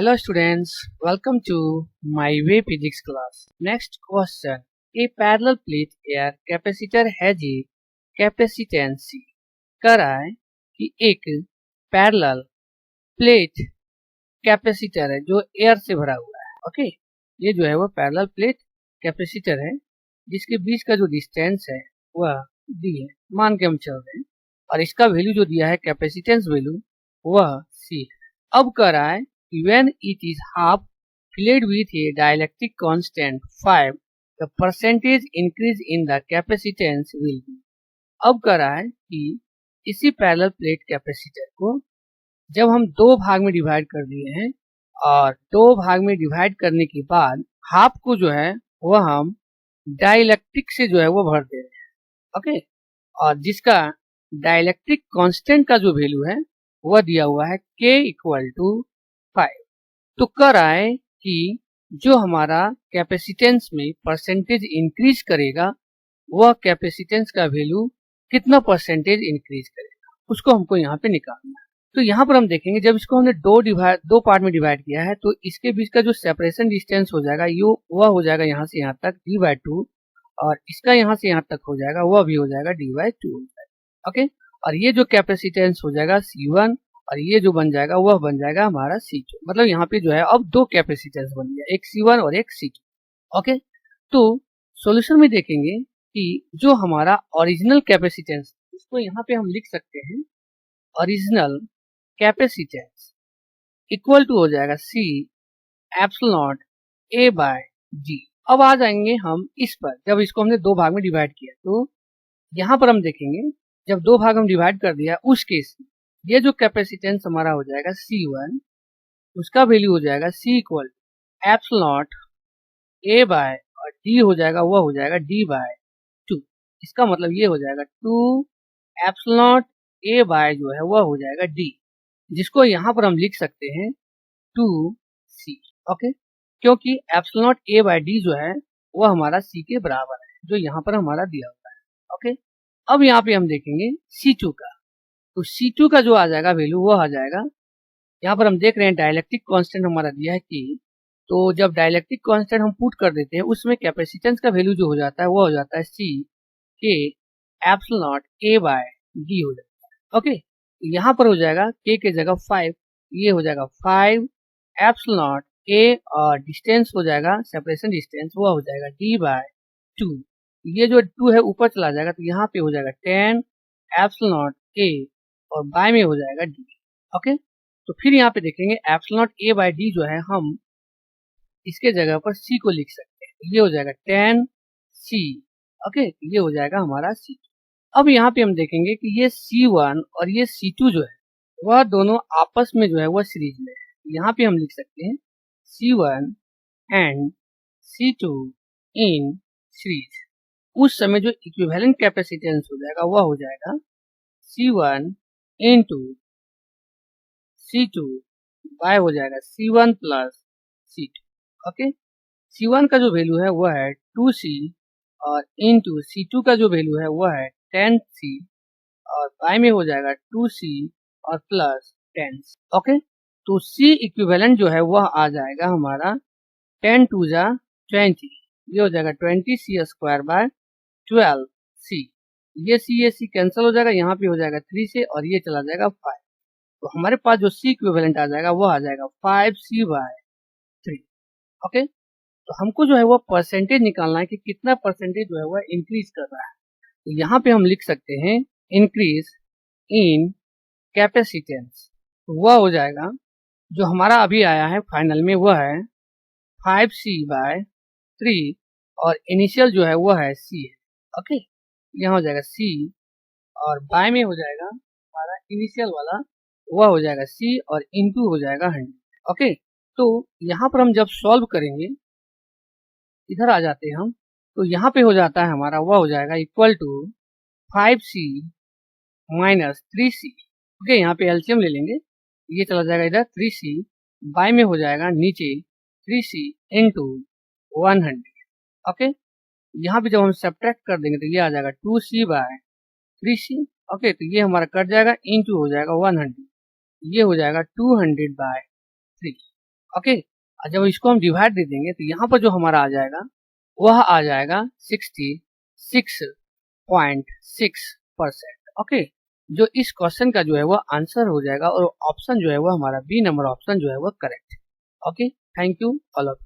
Hello students, welcome to my way physics class. Next question. A parallel plate air capacitor has a capacitance C. कह रहा है कि एक parallel plate capacitor है जो air से भरा हुआ है. ओके, ये जो है वो पैरेलल प्लेट कैपेसिटर है जिसके बीच का जो डिस्टेंस है वह डी है, मान के हम चल रहे हैं, और इसका वैल्यू जो दिया है कैपेसिटेंस वैल्यू वह सी है. अब कह रहा है when it is half filled with a dielectric constant 5, the percentage increase in the capacitance will be. अब कह रहा है कि इसी पैरेलल प्लेट कैपेसिटर को जब हम दो भाग में डिवाइड कर दिए हैं और दो भाग में डिवाइड करने के बाद हाफ को जो है वह हम डाइलेक्ट्रिक से जो है वो भर दे रहे हैं. ओके, और जिसका डाइलेक्ट्रिक कांस्टेंट का जो वैल्यू है वह दिया हुआ है k इक्वल टू 5. तो कह रहा है कि जो हमारा कैपेसिटेंस में परसेंटेज इंक्रीज करेगा वह कैपेसिटेंस का वैल्यू कितना परसेंटेज इंक्रीज करेगा उसको हमको यहाँ पे निकालना है. तो यहाँ पर हम देखेंगे जब इसको हमने दो पार्ट में डिवाइड किया है तो इसके बीच का जो सेपरेशन डिस्टेंस हो जाएगा यो वह हो जाएगा यहाँ से यहाँ तक d/2, और इसका यहाँ से यहाँ तक हो जाएगा वह भी हो जाएगा d/2 हो जाएगा. ओके, और ये जो कैपेसिटेंस हो जाएगा C1 और ये जो बन जाएगा वह बन जाएगा हमारा C2. मतलब यहाँ पे जो है अब दो कैपेसिटेंस बन गया, एक C1 और एक C2. ओके, तो सॉल्यूशन में देखेंगे कि जो हमारा ओरिजिनल कैपेसिटेंस इसको यहाँ पे हम लिख सकते हैं ओरिजिनल कैपेसिटेंस इक्वल टू हो जाएगा C एप्सिलॉन A/G. अब आ जाएंगे हम इस पर, जब इसको हमने दो भाग में डिवाइड किया तो यहाँ पर हम देखेंगे जब दो भाग हम डिवाइड कर दिया उस केस में ये जो कैपेसिटेंस हमारा हो जाएगा C1 उसका वैल्यू हो जाएगा C equal epsilon A by और D हो जाएगा वह हो जाएगा D/2. इसका मतलब ये हो जाएगा 2 एप्सिलॉन A बाय जो है वह हो जाएगा D, जिसको यहाँ पर हम लिख सकते हैं 2C. ओके, क्योंकि एप्सिलॉन A बाय D जो है वह हमारा C के बराबर है जो यहाँ पर हमारा दिया हुआ है. ओके, अब यहाँ पे हम देखेंगे C2 का, तो C2 का जो आ जाएगा वैल्यू वो आ जाएगा, यहाँ पर हम देख रहे हैं डाइलेक्ट्रिक कांस्टेंट हमारा दिया है कि, तो जब डाइलेक्ट्रिक कांस्टेंट हम पुट कर देते हैं उसमें कैपेसिटेंस का वैल्यू जो हो जाता है वो हो जाता है C के एप्सिलॉन A/D हो जाता है. ओके, यहाँ पर हो जाएगा K के जगह 5, ये हो जाएगा 5 एप्सिलॉन A और डिस्टेंस हो जाएगा सेपरेशन डिस्टेंस वो हो जाएगा D/2. ये जो 2 है ऊपर चला जाएगा तो यहाँ पे हो जाएगा 10 एप्सिलॉन A और बाय में हो जाएगा D. ओके, तो फिर यहाँ पे देखेंगे एप्सिलॉन A/D जो है हम इसके जगह पर C को लिख सकते हैं, ये हो जाएगा 10C. ओके, ये हो जाएगा हमारा C. अब यहाँ पे हम देखेंगे कि ये C1 और ये C2 जो है वह दोनों आपस में जो है वह सीरीज में है. यहाँ पे हम लिख सकते हैं C1 and C2 in series. उस समय जो इक्विवेलेंट कैपेसिटेंस हो जाएगा वह हो जाएगा C1 इंटू C2 बाय हो जाएगा C1 plus C2. Okay, C1 का जो वैल्यू है वह है 2C और इंटू C2 का जो वैल्यू है वह है 10C और बाय में हो जाएगा 2C और प्लस 10C. ओके, तो C इक्विवेलेंट जो है वह आ जाएगा हमारा 10 2 जा 20, ये हो जाएगा 20C स्क्वायर बाय 12C. ये C कैंसिल हो जाएगा, यहाँ पे हो जाएगा 3 से और ये चला जाएगा 5. तो हमारे पास जो C इक्विवेलेंट आ जाएगा वो आ जाएगा 5C/3. ओके, तो हमको जो है वो परसेंटेज निकालना है कि कितना परसेंटेज जो है वह इंक्रीज कर रहा है. तो यहाँ पे हम लिख सकते हैं इंक्रीज इन कैपेसिटेंस, तो वह हो जाएगा जो हमारा अभी आया है फाइनल में वह है 5C/3 और इनिशियल जो है वह है C है. ओके, यहाँ हो जाएगा C और बाय में हो जाएगा हमारा इनिशियल वाला वह हो जाएगा C और इनटू हो जाएगा 100. ओके, तो यहाँ पर हम जब सॉल्व करेंगे इधर आ जाते हैं हम, तो यहाँ पे हो जाता है हमारा वह हो जाएगा equal to 5C minus 3C. Okay, यहाँ पे एलसीएम ले लेंगे, ये चला जाएगा इधर 3C बाय में हो जाएगा नीचे 3C इंटू 100. ओके, यहाँ पे जब हम सब्ट्रैक्ट कर देंगे तो ये आ जाएगा 2C/3C. ओके, तो ये हमारा कट जाएगा इंटू हो जाएगा 100, ये हो जाएगा 200/3. ओके, जब इसको हम डिवाइड दे देंगे तो यहाँ पर जो हमारा आ जाएगा वह आ जाएगा 66.6%। ओके, जो इस क्वेश्चन का जो है वह आंसर हो जाएगा और ऑप्शन जो है वह हमारा बी नंबर ऑप्शन जो है वह करेक्ट है। Okay, thank you all of.